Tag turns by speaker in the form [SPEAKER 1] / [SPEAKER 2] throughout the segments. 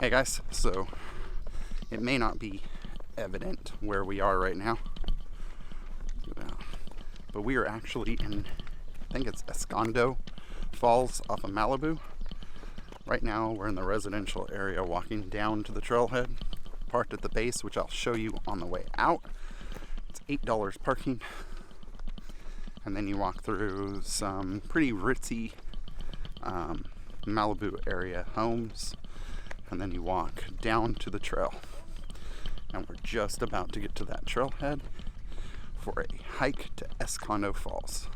[SPEAKER 1] Hey guys, so it may not be evident where we are right now, but we are actually in, I think it's Escondido Falls off of Malibu. Right now we're in the residential area walking down to the trailhead, parked at the base, which I'll show you on the way out. It's $8 parking, and then you walk through some pretty ritzy Malibu area homes, and then you walk down to the trail. And we're just about to get to that trailhead for a hike to Escondido Falls.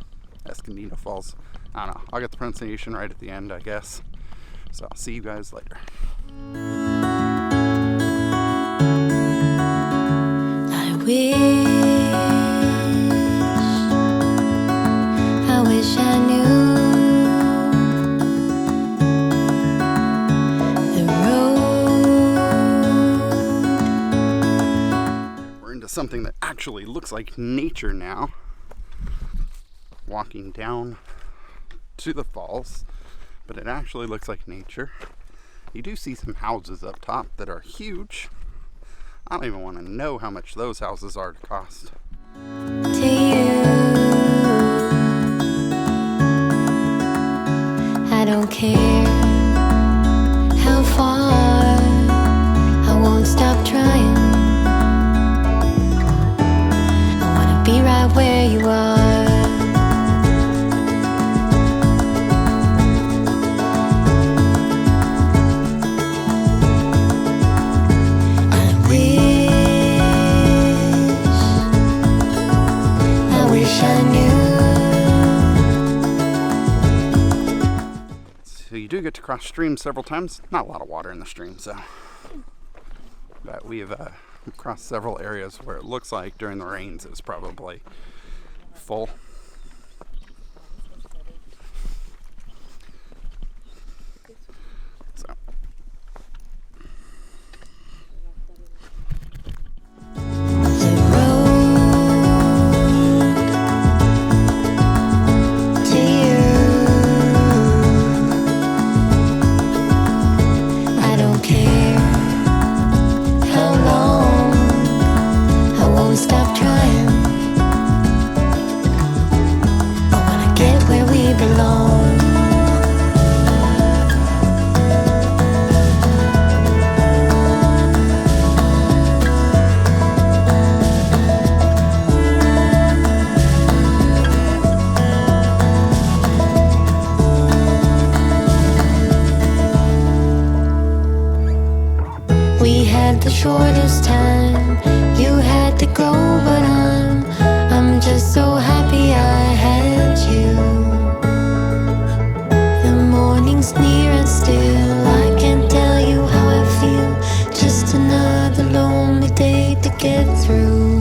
[SPEAKER 1] Escondido Falls. I don't know. I'll get the pronunciation right at the end, I guess. So I'll see you guys later.
[SPEAKER 2] I wish I knew the road.
[SPEAKER 1] We're into something that actually looks like nature now. Walking down to the falls, but it actually looks like nature. You do see some houses up top that are huge. I don't even want to know how much those houses are to cost.
[SPEAKER 2] To you, I don't care how far, I won't stop trying. I wanna be right where you are.
[SPEAKER 1] So you do get to cross streams several times. Not a lot of water in the stream, so. But we've crossed several areas where it looks like during the rains it was probably full. So.
[SPEAKER 2] We had the shortest time, you had to go, but I'm just so happy I had you. The morning's near and still I can't tell you how I feel. Just another lonely day to get through.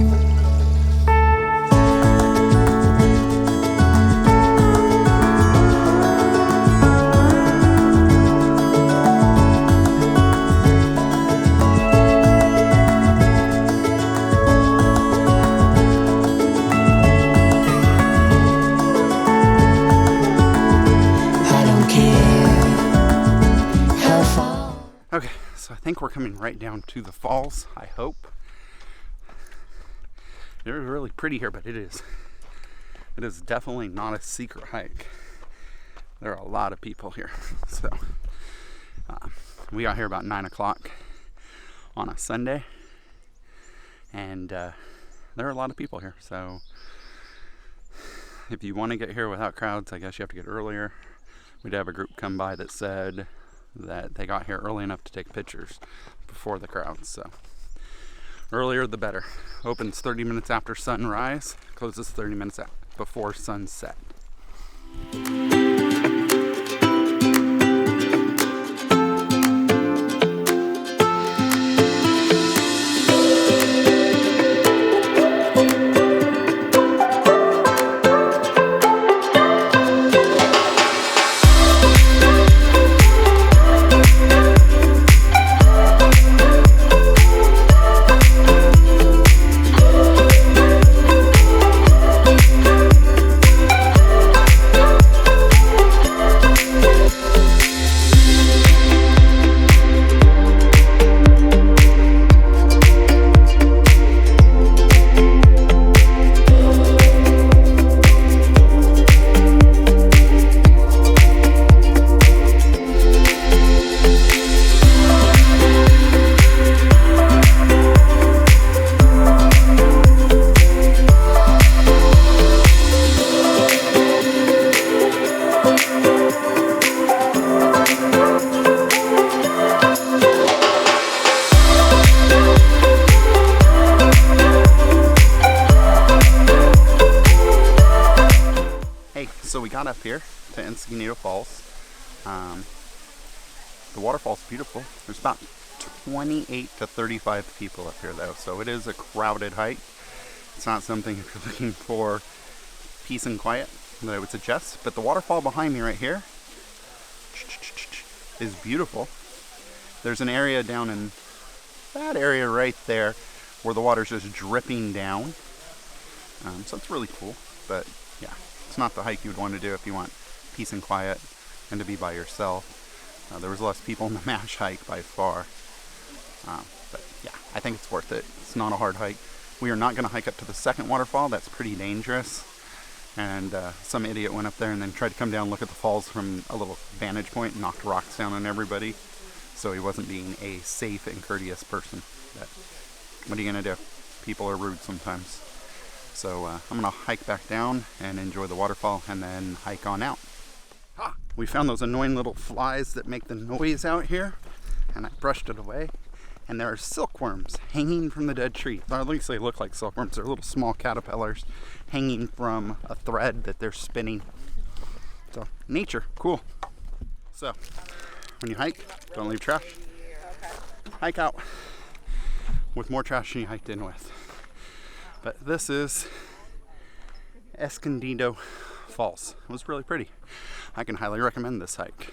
[SPEAKER 1] Okay, so I think we're coming right down to the falls, I hope. It is really pretty here, but it is definitely not a secret hike. There are a lot of people here. So we got here about 9 o'clock on a Sunday, and there are a lot of people here. So if you want to get here without crowds, I guess you have to get earlier. We did have a group come by that said that they got here early enough to take pictures before the crowds. So earlier the better. Opens 30 minutes after sunrise, closes 30 minutes before sunset. got up here to Escondido Falls. The waterfall's beautiful. There's about 28 to 35 people up here though, so it is a crowded hike. It's not something if you're looking for peace and quiet that I would suggest, but the waterfall behind me right here is beautiful. There's an area down in that area right there where the water's just dripping down. So it's really cool, but yeah, it's not the hike you would want to do if you want peace and quiet and to be by yourself. There was less people in the MASH hike by far. But yeah, I think it's worth it. It's not a hard hike. We are not going to hike up to the second waterfall. That's pretty dangerous. And some idiot went up there and then tried to come down and look at the falls from a little vantage point and knocked rocks down on everybody. So he wasn't being a safe and courteous person. But what are you going to do? People are rude sometimes. So I'm going to hike back down and enjoy the waterfall and then hike on out. We found those annoying little flies that make the noise out here, and I brushed it away. And there are silkworms hanging from the dead tree. Or at least they look like silkworms. They're little small caterpillars hanging from a thread that they're spinning. So, nature, cool. So, when you hike, don't leave trash. Hike out with more trash than you hiked in with. But this is Escondido Falls. It was really pretty. I can highly recommend this hike.